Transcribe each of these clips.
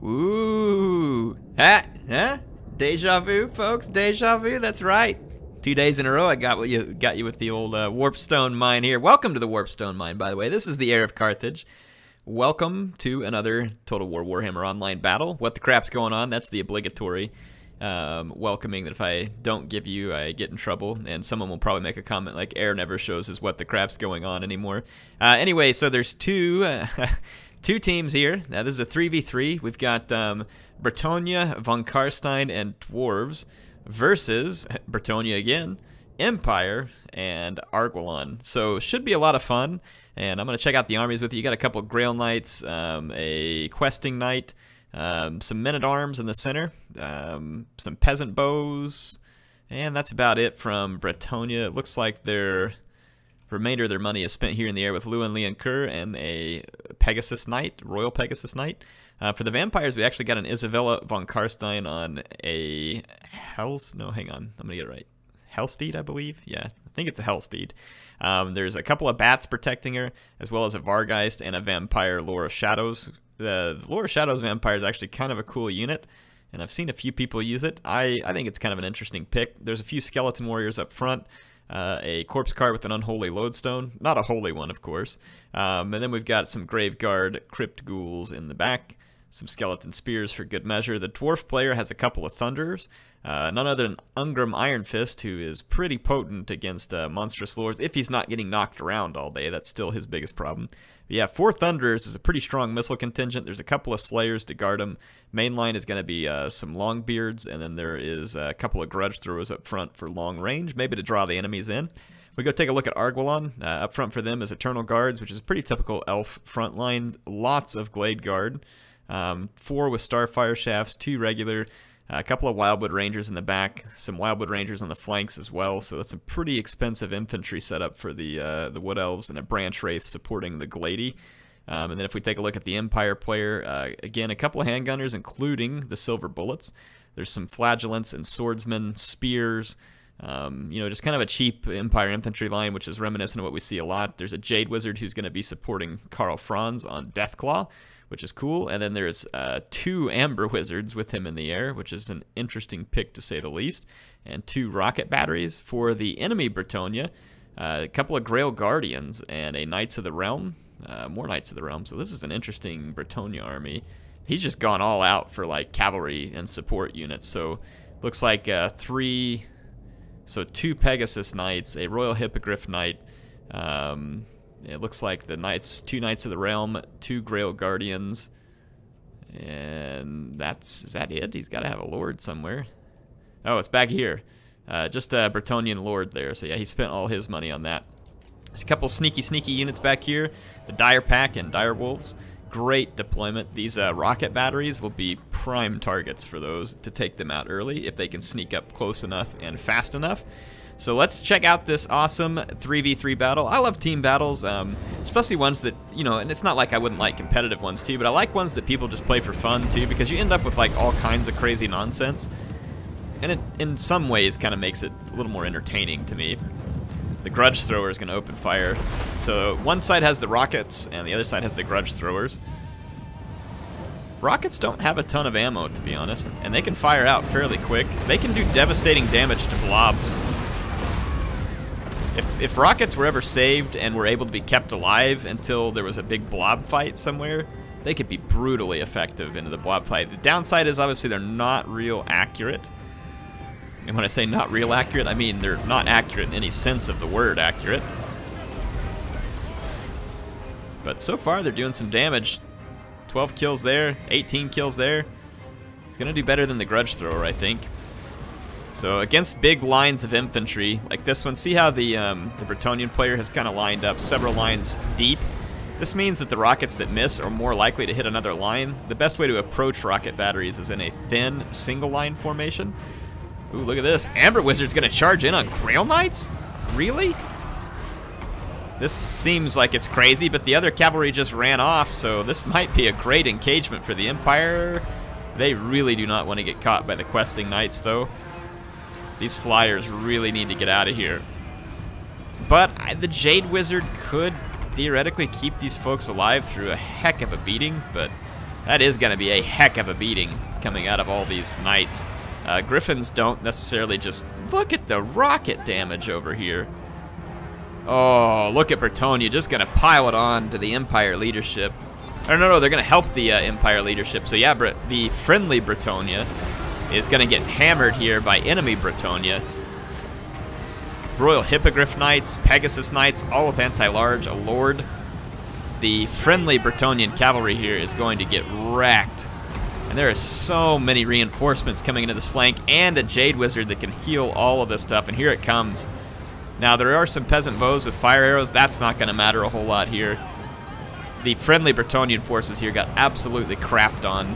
Ooh. Huh? Deja vu, folks. Deja vu. That's right. 2 days in a row, I got you with the old Warpstone mine here. Welcome to the Warpstone mine, by the way. This is the HeirofCarthage. Welcome to another Total War Warhammer Online battle. What the crap's going on? That's the obligatory welcoming that if I don't give you, I get in trouble. And someone will probably make a comment like, Air never shows us what the crap's going on anymore. Anyway, so there's two teams here. Now, this is a 3v3. We've got Bretonnia, Von Karstein, and Dwarves versus Bretonnia again, Empire, and Arguelon. So should be a lot of fun. And I'm going to check out the armies with you. You got a couple of Grail Knights, a Questing Knight, some Men-at-Arms in the center, some Peasant Bows, and that's about it from Bretonnia. It looks like their remainder of their money is spent here in the air with Lewin Leoncoeur and a Pegasus Knight, Royal Pegasus Knight. For the Vampires, we actually got an Isabella von Karstein on a no, hang on, I'm gonna get it right. Hellsteed, I believe. Yeah, I think it's a Hellsteed. There's a couple of bats protecting her, as well as a Vargeist and a Vampire Lore of Shadows. The Lore of Shadows Vampire is actually kind of a cool unit, and I've seen a few people use it. I think it's kind of an interesting pick. There's a few Skeleton Warriors up front. A corpse cart with an unholy lodestone, not a holy one, of course, and then we've got some Graveguard Crypt Ghouls in the back, some Skeleton Spears for good measure. The Dwarf player has a couple of Thunderers, none other than Ungram Iron Fist, who is pretty potent against monstrous lords. If he's not getting knocked around all day, that's still his biggest problem. But yeah, 4 Thunderers is a pretty strong missile contingent. There's a couple of Slayers to guard them. Main line is going to be some Longbeards, and then there is a couple of Grudge Throwers up front for long range, maybe to draw the enemies in. We go take a look at Arguelon. Up front for them is Eternal Guards, which is a pretty typical elf front line. Lots of Glade Guard. 4 with Starfire Shafts, 2 regular, a couple of Wildwood Rangers in the back, some Wildwood Rangers on the flanks as well. So that's a pretty expensive infantry setup for the Wood Elves, and a Branch Wraith supporting the Glady. And then if we take a look at the Empire player, again, a couple of handgunners, including the Silver Bullets. There's some Flagellants and Swordsmen, Spears, you know, just kind of a cheap Empire infantry line, which is reminiscent of what we see a lot. There's a Jade Wizard who's going to be supporting Karl Franz on Deathclaw, which is cool. And then there's 2 Amber Wizards with him in the air, which is an interesting pick to say the least. And 2 rocket batteries for the enemy Bretonnia, a couple of Grail Guardians, and a Knights of the Realm. More Knights of the Realm. So this is an interesting Bretonnia army. He's just gone all out for like cavalry and support units. So looks like 2 Pegasus Knights, a Royal Hippogriff Knight. It looks like the Knights, 2 Knights of the Realm, 2 Grail Guardians, and is that it? He's got to have a Lord somewhere. Oh, it's back here. Just a Bretonnian Lord there. So yeah, he spent all his money on that. There's a couple sneaky units back here. The Dire Pack and Dire Wolves. Great deployment. These rocket batteries will be prime targets for those to take them out early if they can sneak up close enough and fast enough. So let's check out this awesome 3v3 battle. I love team battles, especially ones that, you know, and it's not like I wouldn't like competitive ones too, but I like ones that people just play for fun too, because you end up with like all kinds of crazy nonsense. And it, in some ways, kind of makes it a little more entertaining to me. The Grudge Thrower is going to open fire. So one side has the rockets, and the other side has the Grudge Throwers. Rockets don't have a ton of ammo, to be honest, and they can fire out fairly quick. They can do devastating damage to blobs. If rockets were ever saved and were able to be kept alive until there was a big blob fight somewhere, they could be brutally effective into the blob fight. The downside is obviously they're not real accurate. And when I say not real accurate, I mean they're not accurate in any sense of the word accurate. But so far they're doing some damage. 12 kills there, 18 kills there. He's going to do better than the Grudge Thrower, I think. So against big lines of infantry, like this one, see how the Bretonnian player has kind of lined up several lines deep? This means that the rockets that miss are more likely to hit another line. The best way to approach rocket batteries is in a thin, single line formation. Ooh, look at this. Amber Wizard's going to charge in on Grail Knights? Really? This seems like it's crazy, but the other cavalry just ran off, so this might be a great engagement for the Empire. They really do not want to get caught by the Questing Knights, though. These flyers really need to get out of here. But the Jade Wizard could theoretically keep these folks alive through a heck of a beating, but That is going to be a heck of a beating coming out of all these knights. Griffins don't necessarily just... Look at the rocket damage over here. Oh, look at Bretonnia just going to pile it on to the Empire leadership. Or no, they're going to help the Empire leadership. So yeah, the friendly Bretonnia is going to get hammered here by enemy Bretonnia. Royal Hippogriff Knights, Pegasus Knights, all with anti-large, a Lord. The friendly Bretonnian cavalry here is going to get wrecked. And there are so many reinforcements coming into this flank, and a Jade Wizard that can heal all of this stuff, and here it comes. Now, there are some peasant bows with fire arrows. That's not going to matter a whole lot here. The friendly Bretonnian forces here got absolutely crapped on.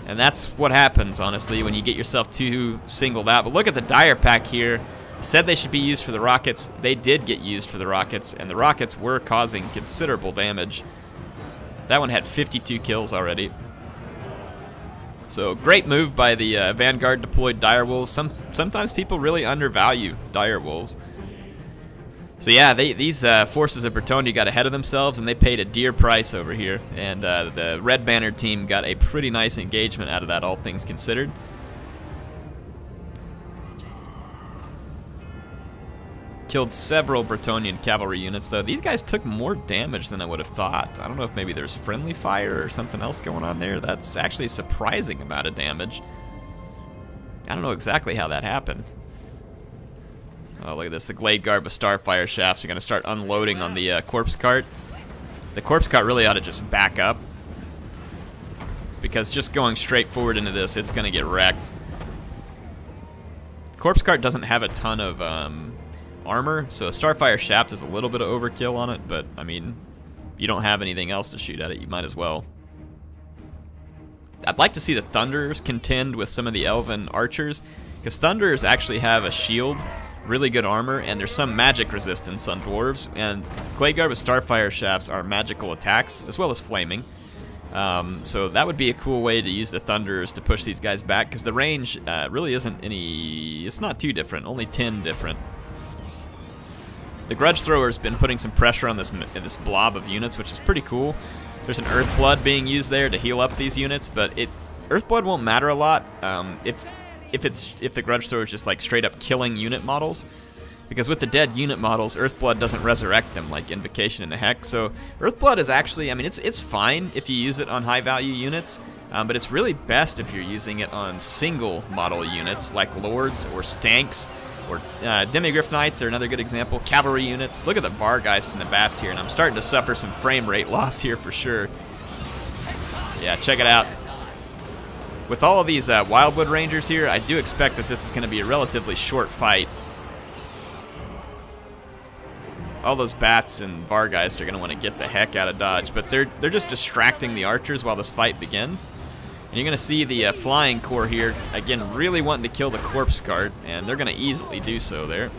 And that's what happens, honestly, when you get yourself too singled out. But look at the Dire Pack here. Said they should be used for the rockets. They did get used for the rockets, and the rockets were causing considerable damage. That one had 52 kills already. So great move by the Vanguard deployed Direwolves. Sometimes people really undervalue Direwolves. So yeah, these forces of Bretonnia got ahead of themselves, and they paid a dear price over here. And the Red Banner team got a pretty nice engagement out of that, all things considered. Killed several Bretonnian cavalry units, though. These guys took more damage than I would have thought. I don't know if maybe there's friendly fire or something else going on there. That's actually a surprising amount of damage. I don't know exactly how that happened. Oh, look at this. The Glade Guard with Starfire Shafts are going to start unloading on the Corpse Cart. The Corpse Cart really ought to just back up, because just going straight forward into this, it's going to get wrecked. Corpse Cart doesn't have a ton of armor, so a Starfire Shaft is a little bit of overkill on it, but I mean, you don't have anything else to shoot at it, you might as well. I'd like to see the Thunderers contend with some of the Elven Archers, because Thunderers actually have a shield, really good armor, and there's some magic resistance on Dwarves, and Glade Guard with Starfire Shafts are magical attacks, as well as flaming. So that would be a cool way to use the Thunderers to push these guys back, because the range really isn't any... It's not too different, only 10 different. The Grudge Thrower's been putting some pressure on this blob of units, which is pretty cool. There's an Earthblood being used there to heal up these units, but Earthblood won't matter a lot if the Grudge Thrower is just like straight up killing unit models, because with the dead unit models, Earthblood doesn't resurrect them like Invocation and the Heck. So Earthblood is actually, I mean, it's fine if you use it on high value units, but it's really best if you're using it on single model units like Lords or Stanks. Or Demigryph Knights are another good example. Cavalry units. Look at the Vargeist and the Bats here, and I'm starting to suffer some frame rate loss here for sure. Yeah, check it out. With all of these Wildwood Rangers here, I do expect that this is going to be a relatively short fight. All those Bats and Vargeist are going to want to get the heck out of Dodge, but they're just distracting the archers while this fight begins. And you're going to see the Flying Corps here, again, really wanting to kill the Corpse Cart, and they're going to easily do so there.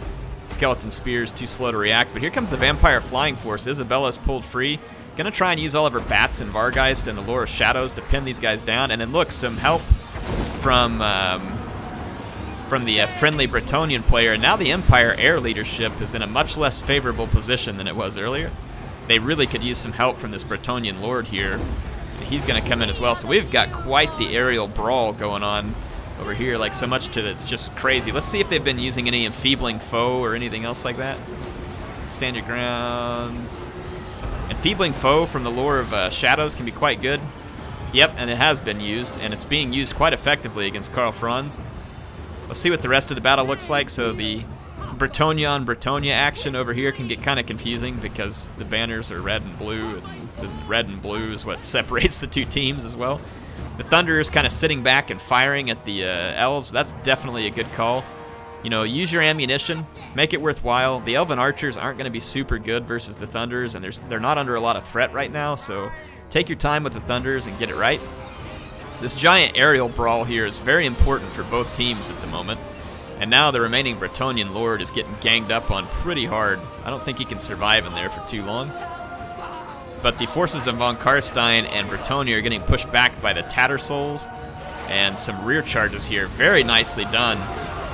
Skeleton Spear's too slow to react, but here comes the Vampire Flying Force. Isabella's pulled free. Going to try and use all of her Bats and Vargeist and the Lure of Shadows to pin these guys down. And then look, some help from the friendly Bretonnian player. And now the Empire Air leadership is in a much less favorable position than it was earlier. They really could use some help from this Bretonnian Lord here. He's going to come in as well. So we've got quite the aerial brawl going on over here, like so much to it's just crazy. Let's see if they've been using any enfeebling foe or anything else like that. Stand your ground. Enfeebling foe from the Lure of Shadows can be quite good. Yep, and it has been used, and it's being used quite effectively against Karl Franz. Let's see what the rest of the battle looks like. So the Bretonnia on Bretonnia action over here can get kind of confusing because the banners are red and blue, and the red and blue is what separates the two teams as well. The Thunder is kind of sitting back and firing at the Elves. That's definitely a good call. You know, use your ammunition, make it worthwhile. The Elven Archers aren't going to be super good versus the Thunders, and they're not under a lot of threat right now, so take your time with the Thunders and get it right. This giant aerial brawl here is very important for both teams at the moment. And now the remaining Bretonnian Lord is getting ganged up on pretty hard. I don't think he can survive in there for too long. But the forces of von Karstein and Bretonnia are getting pushed back by the Tattersouls. And some rear charges here. Very nicely done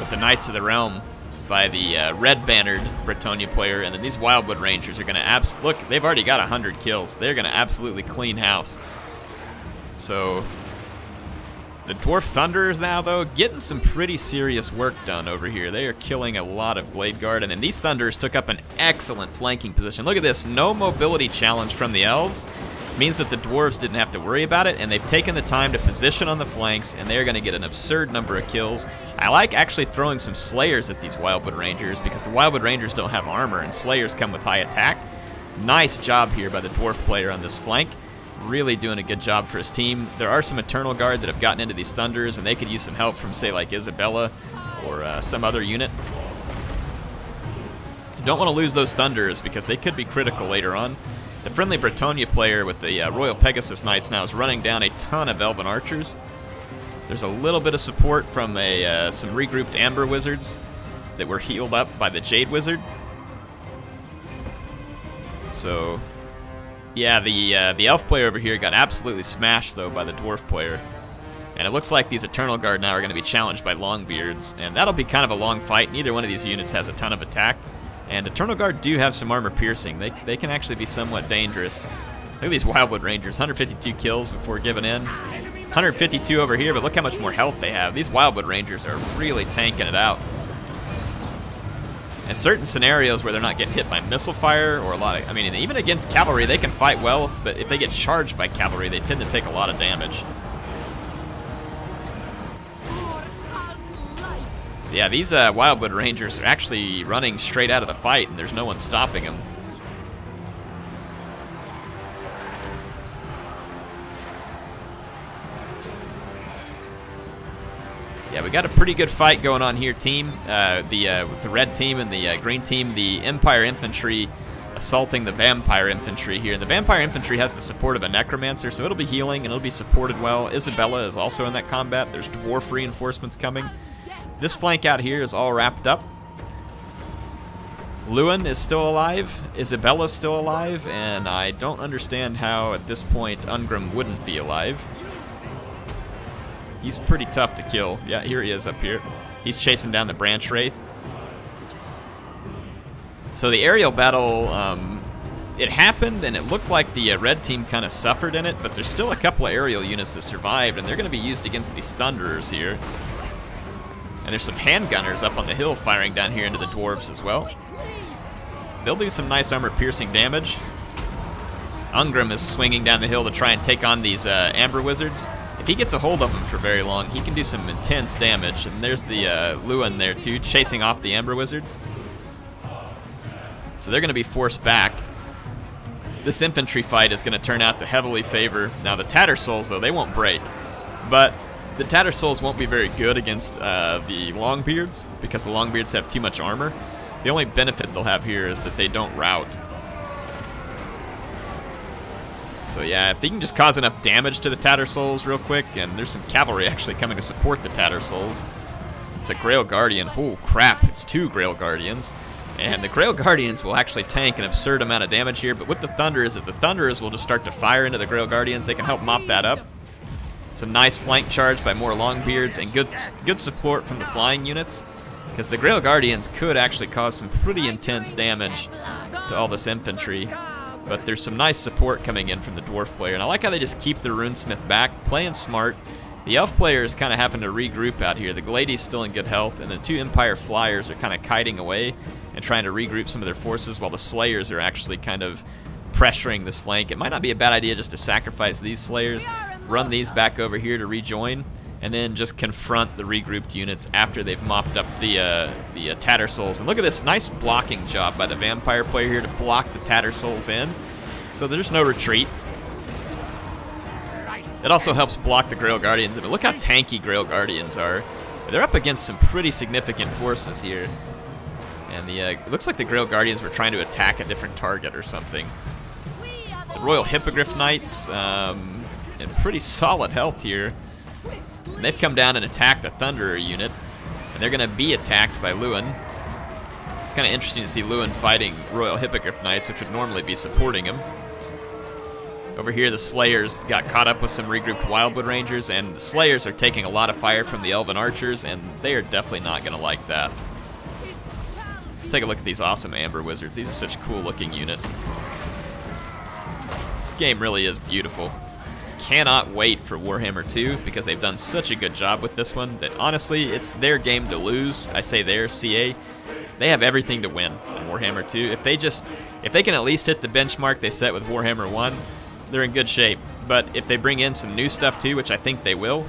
with the Knights of the Realm by the red-bannered Bretonnia player. And then these Wildwood Rangers are going to look, they've already got 100 kills. They're going to absolutely clean house. So the Dwarf Thunderers now, though, getting some pretty serious work done over here. They are killing a lot of Blade Guard, and then these Thunderers took up an excellent flanking position. Look at this, no mobility challenge from the Elves. Means that the Dwarves didn't have to worry about it, and they've taken the time to position on the flanks, and they're going to get an absurd number of kills. I like actually throwing some Slayers at these Wildwood Rangers, because the Wildwood Rangers don't have armor, and Slayers come with high attack. Nice job here by the Dwarf player on this flank. Really doing a good job for his team. There are some Eternal Guard that have gotten into these Thunders, and they could use some help from, say, like Isabella or some other unit. You don't want to lose those Thunders, because they could be critical later on. The friendly Bretonia player with the Royal Pegasus Knights now is running down a ton of Elven Archers. There's a little bit of support from some regrouped Amber Wizards that were healed up by the Jade Wizard. So, yeah, the Elf player over here got absolutely smashed, though, by the Dwarf player. And it looks like these Eternal Guard now are going to be challenged by Longbeards, and that'll be kind of a long fight. Neither one of these units has a ton of attack. And Eternal Guard do have some armor piercing. They can actually be somewhat dangerous. Look at these Wildwood Rangers, 152 kills before giving in. 152 over here, but look how much more health they have. These Wildwood Rangers are really tanking it out. In certain scenarios where they're not getting hit by missile fire or a lot of, I mean, even against cavalry, they can fight well, but if they get charged by cavalry, they tend to take a lot of damage. So yeah, these Wildwood Rangers are actually running straight out of the fight, and there's no one stopping them. Yeah, we got a pretty good fight going on here, team. With the red team and the green team, the Empire Infantry assaulting the Vampire Infantry here. And the Vampire Infantry has the support of a Necromancer, so it'll be healing and it'll be supported well. Isabella is also in that combat. There's Dwarf reinforcements coming. This flank out here is all wrapped up. Lewin is still alive, Isabella's still alive, and I don't understand how at this point Ungrim wouldn't be alive. He's pretty tough to kill. Yeah, here he is up here. He's chasing down the Branch Wraith. So the aerial battle, it happened and it looked like the red team kind of suffered in it, but there's still a couple of aerial units that survived, and they're going to be used against these Thunderers here. And there's some handgunners up on the hill firing down here into the dwarves as well. They'll do some nice armor-piercing damage. Ungrim is swinging down the hill to try and take on these Amber Wizards. If he gets a hold of them for very long, he can do some intense damage. And there's the Lewin there too, chasing off the Amber Wizards. So they're going to be forced back. This infantry fight is going to turn out to heavily favor. Now the Tattersouls, though, they won't break. But the Tattersouls won't be very good against the Longbeards, because the Longbeards have too much armor. The only benefit they'll have here is that they don't rout. So yeah, if they can just cause enough damage to the Tattersouls real quick, and there's some cavalry actually coming to support the Tattersouls. It's a Grail Guardian. Oh crap, it's 2 Grail Guardians. And the Grail Guardians will actually tank an absurd amount of damage here, but with the Thunderers, if the Thunderers will just start to fire into the Grail Guardians, they can help mop that up. Some nice flank charge by more Longbeards, and good support from the flying units, because the Grail Guardians could actually cause some pretty intense damage to all this infantry. But there's some nice support coming in from the Dwarf player, and I like how they just keep the Runesmith back, playing smart. The Elf player is kind of having to regroup out here. The Glady's still in good health, and the 2 Empire Flyers are kind of kiting away and trying to regroup some of their forces, while the Slayers are actually kind of pressuring this flank. It might not be a bad idea just to sacrifice these Slayers, run these back over here to rejoin, and then just confront the regrouped units after they've mopped up the Tattersouls. And look at this nice blocking job by the Vampire player here to block the Tattersouls in. So there's no retreat. It also helps block the Grail Guardians. But look how tanky Grail Guardians are. They're up against some pretty significant forces here. And it looks like the Grail Guardians were trying to attack a different target or something. The Royal Hippogriff Knights, in pretty solid health here. And they've come down and attacked a Thunderer unit, and they're going to be attacked by Lewin. It's kind of interesting to see Lewin fighting Royal Hippogriff Knights, which would normally be supporting him. Over here, the Slayers got caught up with some regrouped Wildwood Rangers, and the Slayers are taking a lot of fire from the Elven Archers, and they are definitely not going to like that. Let's take a look at these awesome Amber Wizards. These are such cool-looking units. This game really is beautiful. cannot wait for Warhammer 2 because they've done such a good job with this one that honestly, it's their game to lose. I say their CA. They have everything to win in Warhammer 2. If they can at least hit the benchmark they set with Warhammer 1, they're in good shape. But if they bring in some new stuff too, which I think they will,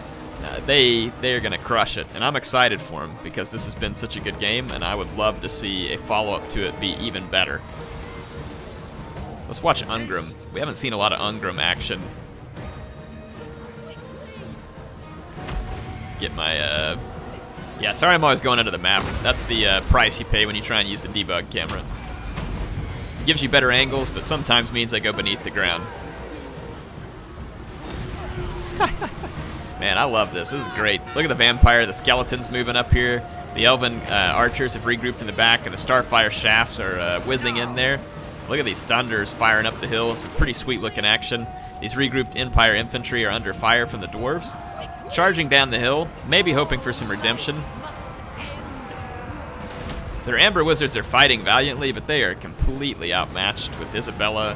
they're going to crush it. And I'm excited for them because this has been such a good game, and I would love to see a follow-up to it be even better. Let's watch Ungram. We haven't seen a lot of Ungram action. Let's get my... Yeah, sorry I'm always going under the map. That's the price you pay when you try and use the debug camera. It gives you better angles, but sometimes means I go beneath the ground. Man, I love this. This is great. Look at the vampire, the skeletons moving up here. The elven archers have regrouped in the back, and the starfire shafts are whizzing in there. Look at these thunders firing up the hill. It's a pretty sweet looking action. These regrouped Empire infantry are under fire from the dwarves. Charging down the hill, maybe hoping for some redemption. Their Amber Wizards are fighting valiantly, but they are completely outmatched with Isabella,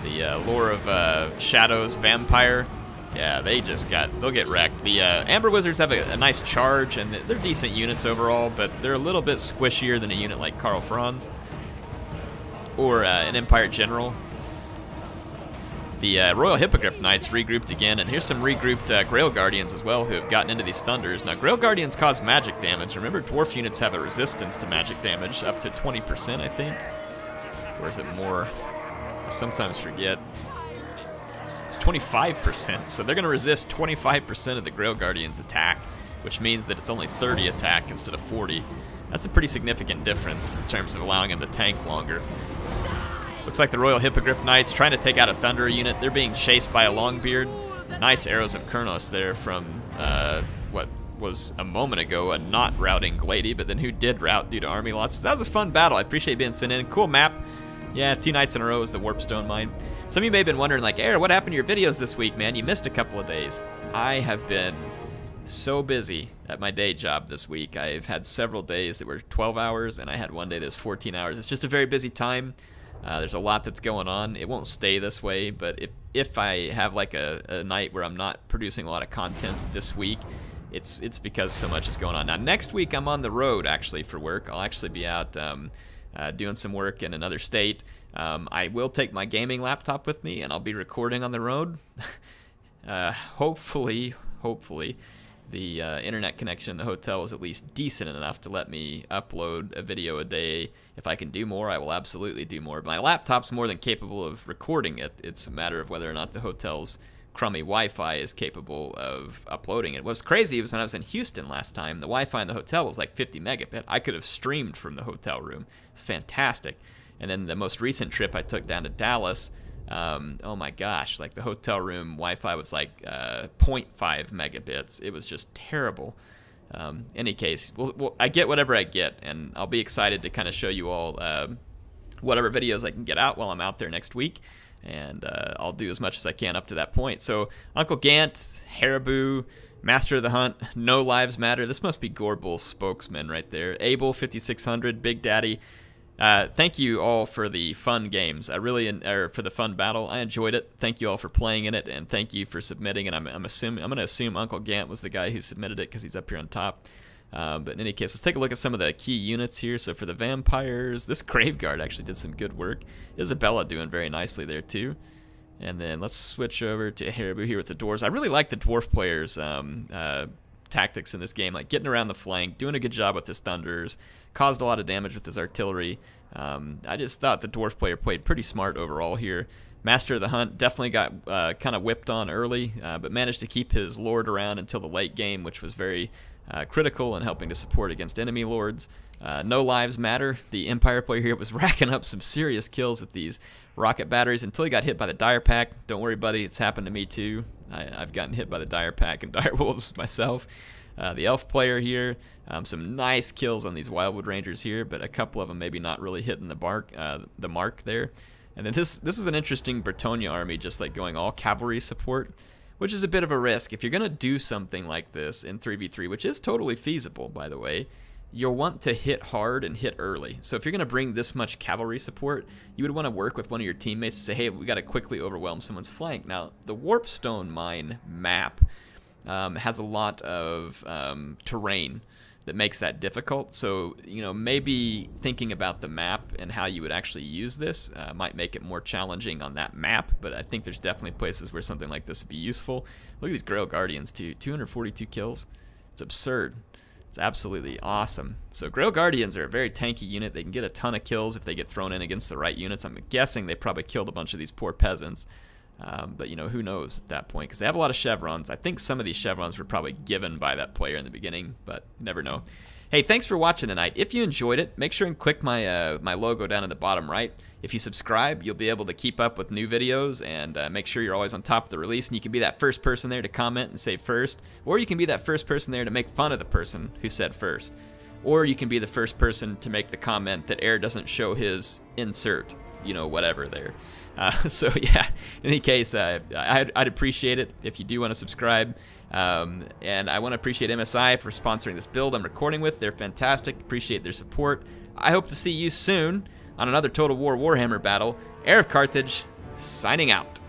the Lore of Shadows vampire. Yeah, they'll get wrecked. The Amber Wizards have a nice charge, and they're decent units overall, but they're a little bit squishier than a unit like Karl Franz or an Empire General. The Royal Hippogriff Knights regrouped again, and here's some regrouped Grail Guardians as well who have gotten into these thunders. Now, Grail Guardians cause magic damage. Remember, dwarf units have a resistance to magic damage up to 20%, I think. Or is it more? I sometimes forget. It's 25%, so they're going to resist 25% of the Grail Guardians' attack, which means that it's only 30 attack instead of 40. That's a pretty significant difference in terms of allowing them to tank longer. Looks like the Royal Hippogriff Knights trying to take out a Thunder unit. They're being chased by a Longbeard. Nice arrows of Kurnos there from what was a moment ago a not routing Glady, but then who did rout due to army loss. That was a fun battle. I appreciate being sent in. Cool map. Yeah, 2 nights in a row is the Warpstone Mine. Some of you may have been wondering, like, Air, what happened to your videos this week, man? You missed a couple of days. I have been so busy at my day job this week. I've had several days that were 12 hours, and I had one day that was 14 hours. It's just a very busy time. There's a lot that's going on. It won't stay this way, but if I have like a night where I'm not producing a lot of content this week, it's because so much is going on. Now, next week I'm on the road, actually, for work. I'll actually be out doing some work in another state. I will take my gaming laptop with me, and I'll be recording on the road. Hopefully, the internet connection in the hotel is at least decent enough to let me upload a video a day. If I can do more, I will absolutely do more. My laptop's more than capable of recording it. It's a matter of whether or not the hotel's crummy Wi-Fi is capable of uploading it. What's crazy was when I was in Houston last time, the Wi-Fi in the hotel was like 50 megabit. I could have streamed from the hotel room. It's fantastic. And then the most recent trip I took down to Dallas, oh my gosh, like the hotel room Wi-Fi was like 0.5 megabits. It was just terrible. Any case, I get whatever I get, and I'll be excited to kind of show you all whatever videos I can get out while I'm out there next week, and I'll do as much as I can up to that point. So Uncle Gant, Haribo, Master of the Hunt, No Lives Matter. This must be Gorbul's spokesman right there. Abel 5600, Big Daddy. Thank you all for the fun games. For the fun battle. I enjoyed it. Thank you all for playing in it, and thank you for submitting. And I'm going to assume Uncle Gant was the guy who submitted it because he's up here on top. But in any case, let's take a look at some of the key units here. So for the vampires, this Graveguard actually did some good work. Isabella doing very nicely there too. And then let's switch over to Haribo here with the dwarves. I really like the dwarf players' tactics in this game, like getting around the flank, doing a good job with his thunders, caused a lot of damage with his artillery. I just thought the dwarf player played pretty smart overall here. Master of the Hunt definitely got kind of whipped on early, but managed to keep his lord around until the late game, which was very critical in helping to support against enemy lords. No Lives Matter. The Empire player here was racking up some serious kills with these rocket batteries until he got hit by the Dire Pack. Don't worry, buddy, it's happened to me too. I've gotten hit by the Dire Pack and Dire Wolves myself. The Elf player here, some nice kills on these Wildwood Rangers here, but a couple of them maybe not really hitting the mark there. And then this is an interesting Bretonia army, just like going all cavalry support, which is a bit of a risk. If you're going to do something like this in 3v3, which is totally feasible, by the way, you'll want to hit hard and hit early. So if you're going to bring this much cavalry support, you would want to work with one of your teammates to say, hey, we got to quickly overwhelm someone's flank. Now, the Warpstone Mine map has a lot of terrain that makes that difficult. So, you know, maybe thinking about the map and how you would actually use this might make it more challenging on that map, but I think there's definitely places where something like this would be useful. Look at these Grail Guardians too, 242 kills. It's absurd. It's absolutely awesome. So Grail Guardians are a very tanky unit. They can get a ton of kills if they get thrown in against the right units. I'm guessing they probably killed a bunch of these poor peasants. But, you know, who knows at that point, because they have a lot of chevrons. I think some of these chevrons were probably given by that player in the beginning, but never know. Hey, thanks for watching tonight. If you enjoyed it, make sure and click my my logo down in the bottom right. If you subscribe, you'll be able to keep up with new videos and make sure you're always on top of the release, and you can be that first person there to comment and say first, or you can be that first person there to make fun of the person who said first, or you can be the first person to make the comment that Air doesn't show his insert, you know, whatever there. So yeah, in any case, I'd appreciate it if you do want to subscribe. And I want to appreciate MSI for sponsoring this build I'm recording with. They're fantastic. Appreciate their support. I hope to see you soon on another Total War Warhammer battle. HeirofCarthage, signing out.